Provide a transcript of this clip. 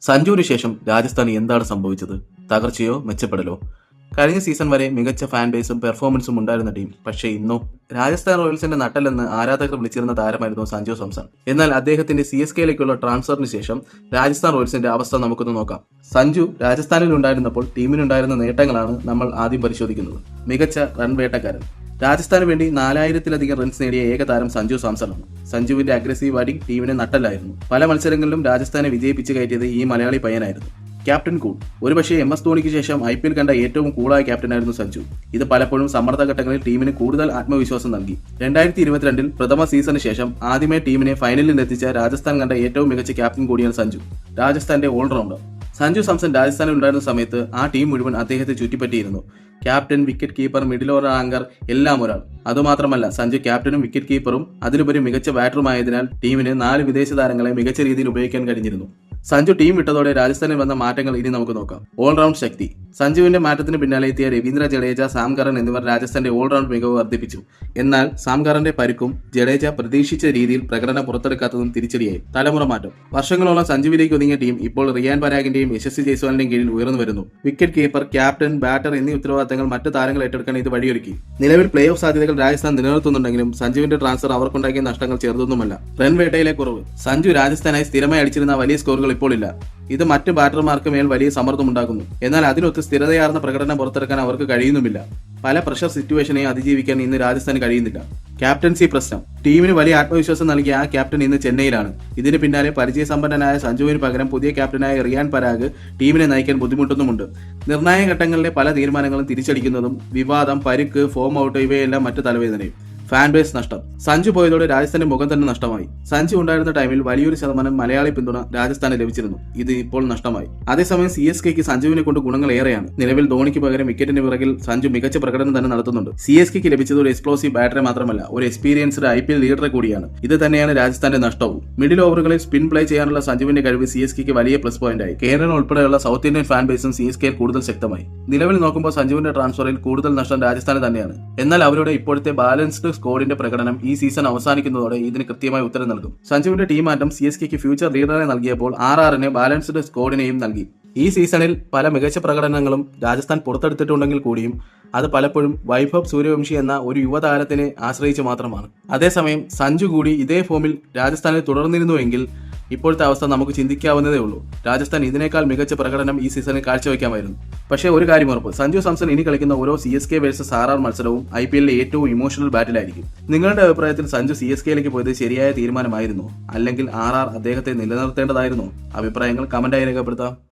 സഞ്ജുവിന് ശേഷം രാജസ്ഥാന് എന്താണ് സംഭവിച്ചത്? തകർച്ചയോ മെച്ചപ്പെടലോ? കഴിഞ്ഞ സീസൺ വരെ മികച്ച ഫാൻ ബേസും പെർഫോമൻസും ഉണ്ടായിരുന്ന ടീം. പക്ഷേ ഇന്നോ? രാജസ്ഥാൻ റോയൽസിന്റെ നട്ടലെന്ന് ആരാധകർ വിളിച്ചിരുന്ന താരമായിരുന്നു സഞ്ജു സാംസൺ. എന്നാൽ അദ്ദേഹത്തിന്റെ CSKയിലേക്കുള്ള ട്രാൻസ്ഫറിന് ശേഷം രാജസ്ഥാൻ റോയൽസിന്റെ അവസ്ഥ നമുക്കൊന്ന് നോക്കാം. സഞ്ജു രാജസ്ഥാനിൽ ഉണ്ടായിരുന്നപ്പോൾ ടീമിനുണ്ടായിരുന്ന നേട്ടങ്ങളാണ് നമ്മൾ ആദ്യം പരിശോധിക്കുന്നത്. മികച്ച റൺ വേട്ടക്കാരൻ. രാജസ്ഥാന് വേണ്ടി 4000-ലധികം റൺസ് നേടിയ ഏക താരം സഞ്ജു സാംസണാണ്. സഞ്ജുവിന്റെ അഗ്രസീവ് ബാറ്റിംഗ് ടീമിനെ നട്ടലായിരുന്നു. പല മത്സരങ്ങളിലും രാജസ്ഥാനെ വിജയിപ്പിച്ച് കയറ്റിയത് ഈ മലയാളി പയ്യനായിരുന്നു. Captain cool. ഒരുപക്ഷേ MS ധോണിക്ക് ശേഷം IPL കണ്ട ഏറ്റവും കൂളായ ക്യാപ്റ്റനായിരുന്നു സഞ്ജു. ഇത് പലപ്പോഴും സമ്മർദ്ദ ഘട്ടങ്ങളിൽ ടീമിന് കൂടുതൽ ആത്മവിശ്വാസം നൽകി. 2022 പ്രഥമ സീസണിന് ശേഷം ആദ്യമായി ടീമിനെ ഫൈനലിൽ എത്തിച്ച രാജസ്ഥാൻ കണ്ട ഏറ്റവും മികച്ച ക്യാപ്റ്റൻ കൂടിയാണ് സഞ്ജു. രാജസ്ഥാന്റെ ഓൾറൗണ്ടർ. സഞ്ജു സാംസൺ രാജസ്ഥാനിൽ ഉണ്ടായിരുന്ന സമയത്ത് ആ ടീം മുഴുവൻ അദ്ദേഹത്തെ ചുറ്റിപ്പറ്റിയിരുന്നു. Captain, wicket keeper, middle order anchor എല്ലാം ഒരാൾ. അതുമാത്രമല്ല, സഞ്ജു ക്യാപ്റ്റനും വിക്കറ്റ് കീപ്പറും അതിലുപരി മികച്ച ബാറ്ററുമായതിനാൽ ടീമിന് 4 വിദേശ താരങ്ങളെ മികച്ച രീതിയിൽ ഉപയോഗിക്കാൻ കഴിഞ്ഞിരുന്നു. സഞ്ജു ടീം വിട്ടതോടെ രാജസ്ഥാനിൽ വന്ന മാറ്റങ്ങൾ ഇനി നമുക്ക് നോക്കാം. ഓൾറൗണ്ട് ശക്തി. സഞ്ജുവിന്റെ മാറ്റത്തിന് പിന്നാലെ എത്തിയ രവീന്ദ്ര ജഡേജ, സാം കറൻ എന്നിവർ രാജസ്ഥാന്റെ ഓൾറൗണ്ട് മികവ് വർദ്ധിപ്പിച്ചു. എന്നാൽ സാം കറന്റെ പരിക്കും ജഡേജ പ്രതീക്ഷിച്ച രീതിയിൽ പ്രകടനം പുറത്തെടുക്കാത്തതും തിരിച്ചടിയായി. തലമുറ മാറ്റം. വർഷങ്ങളോളം സഞ്ജുവിലേക്ക് ഒതുങ്ങിയ ടീം ഇപ്പോൾ റിയാൻ പരാഗിന്റെയും യശസ്വി ജയ്സ്വാളിന്റെയും കീഴിൽ ഉയർന്നു വരുന്നു. വിക്കറ്റ് കീപ്പർ, ക്യാപ്റ്റൻ, ബാറ്റർ എന്നീ ഉത്തരവാദിത്തങ്ങൾ മറ്റ് താരങ്ങൾ ഏറ്റെടുക്കാൻ ഇത് വഴിയൊരുക്കി. നിലവിൽ പ്ലേ ഓഫ് സാധ്യതകൾ രാജസ്ഥാൻ നിലനിർത്തുന്നുണ്ടെങ്കിലും സഞ്ജുവിന്റെ ട്രാൻസ്ഫർ അവർക്കുണ്ടാക്കിയ നഷ്ടങ്ങൾ ചെറുതൊന്നുമല്ല. റൺ വേട്ടയിലെ കുറവ്. സഞ്ജു രാജസ്ഥാനായി സ്ഥിരമായി അടിച്ചിരുന്ന വലിയ സ്കോറുകൾ ഇപ്പോൾ ഇല്ല. ഇത് മറ്റ് ബാറ്റർമാർക്ക് മേൽ വലിയ സമ്മർദ്ദമുണ്ടാക്കുന്നു. എന്നാൽ അതിനൊത്ത് സ്ഥിരതയാർന്ന പ്രകടനം പുറത്തെടുക്കാൻ അവർക്ക് കഴിയുന്നുമില്ല. പല പ്രഷർ സിറ്റുവേഷനെ അതിജീവിക്കാൻ ഇന്ന് രാജസ്ഥാന് കഴിയുന്നില്ല. ക്യാപ്റ്റൻസി പ്രശ്നം. ടീമിന് വലിയ ആത്മവിശ്വാസം നൽകിയ ആ ക്യാപ്റ്റൻ ഇന്ന് ചെന്നൈയിലാണ്. ഇതിന് പിന്നാലെ പരിചയസമ്പന്നനായ സഞ്ജുവിന് പകരം പുതിയ ക്യാപ്റ്റനായ റിയാൻ പരാഗ് ടീമിനെ നയിക്കാൻ ബുദ്ധിമുട്ടുന്നുമുണ്ട്. നിർണായക ഘട്ടങ്ങളിലെ പല തീരുമാനങ്ങളും തിരിച്ചടിക്കുന്നതും വിവാദം, പരിക്ക്, ഫോം ഔട്ട് ഇവയെല്ലാം മറ്റു തലവേദനയും. ഫാൻ ബേസ് നഷ്ടം. സഞ്ജു പോയതോടെ രാജസ്ഥാന്റെ മുഖം തന്നെ നഷ്ടമായി. സഞ്ജു ഉണ്ടായിരുന്ന ടൈമിൽ വലിയൊരു ശതമാനം മലയാളി പിന്തുണ രാജസ്ഥാന് ലഭിച്ചിരുന്നു. ഇത് ഇപ്പോൾ നഷ്ടമായി. അതേസമയം CSKയ്ക്ക് സഞ്ജുവിനെ കൊണ്ട് ഗുണങ്ങൾ ഏറെയാണ്. നിലവിൽ ധോണിക്ക് പകരം വിക്കറ്റിന് പിറകിൽ സഞ്ജു മികച്ച പ്രകടനം തന്നെ നടത്തുന്നുണ്ട്. CSKയ്ക്ക് ലഭിച്ചത് ഒരു എക്സ്പ്ലോസീവ് ബാറ്ററെ മാത്രമല്ല, ഒരു എക്സ്പീരിയൻസ്ഡ് IPL ലീഡറെ കൂടിയാണ്. ഇത് തന്നെയാണ് രാജസ്ഥാന്റെ നഷ്ടവും. മിഡിൽ ഓവറുകളിൽ സ്പിൻ പ്ലേ ചെയ്യാനുള്ള സഞ്ജുവിന്റെ കഴിവ് CSKയ്ക്ക് വലിയ പ്ലസ് പോയിന്റായി. കേരളം ഉൾപ്പെടെയുള്ള സൗത്ത് ഇന്ത്യൻ ഫാൻ ബേസും CSKയിൽ കൂടുതൽ ശക്തമായി. നിലവിൽ നോക്കുമ്പോൾ സഞ്ജുവിന്റെ ട്രാൻസ്ഫറിൽ കൂടുതൽ നഷ്ടം രാജസ്ഥാന് തന്നെയാണ്. എന്നാൽ അവരുടെ ഇപ്പോഴത്തെ ബാലൻസ്ഡ് സ്ക്വാഡിന്റെ പ്രകടനം ഈ സീസൺ അവസാനിക്കുന്നതോടെ ഇതിന് കൃത്യമായ ഉത്തരം നൽകും. സഞ്ജുവിന്റെ ടീം മാറ്റം CSKയ്ക്ക് ഫ്യൂച്ചർ ലീഡറെ നൽകിയപ്പോൾ RRന് ബാലൻസ്ഡ് സ്ക്വാഡിനെയും നൽകി. ഈ സീസണിൽ പല മികച്ച പ്രകടനങ്ങളും രാജസ്ഥാൻ പുറത്തെടുത്തിട്ടുണ്ടെങ്കിൽ കൂടിയും അത് പലപ്പോഴും വൈഭവ് സൂര്യവംശി എന്ന ഒരു യുവതാരത്തിനെ ആശ്രയിച്ച് മാത്രമാണ്. അതേസമയം സഞ്ജു കൂടി ഇതേ ഫോമിൽ രാജസ്ഥാനിൽ തുടർന്നിരുന്നുവെങ്കിൽ ഇപ്പോഴത്തെ അവസ്ഥ നമുക്ക് ചിന്തിക്കാവുന്നതേ ഉള്ളൂ. രാജസ്ഥാൻ ഇതിനേക്കാൾ മികച്ച പ്രകടനം ഈ സീസണിൽ കാഴ്ചവെക്കാമായിരുന്നു. പക്ഷേ ഒരു കാര്യം ഉറപ്പ്, സഞ്ജു സാംസൺ ഇനി കളിക്കുന്ന ഓരോ CSK വേഴ്സസ് RR മത്സരവും IPLലെ ഏറ്റവും ഇമോഷണൽ ബാറ്റിലായിരിക്കും. നിങ്ങളുടെ അഭിപ്രായത്തിൽ സഞ്ജു CSKയിലേക്ക് പോയത് ശരിയായ തീരുമാനമായിരുന്നോ, അല്ലെങ്കിൽ RR അദ്ദേഹത്തെ നിലനിർത്തേണ്ടതായിരുന്നോ? അഭിപ്രായങ്ങൾ കമന്റായി രേഖപ്പെടുത്താം.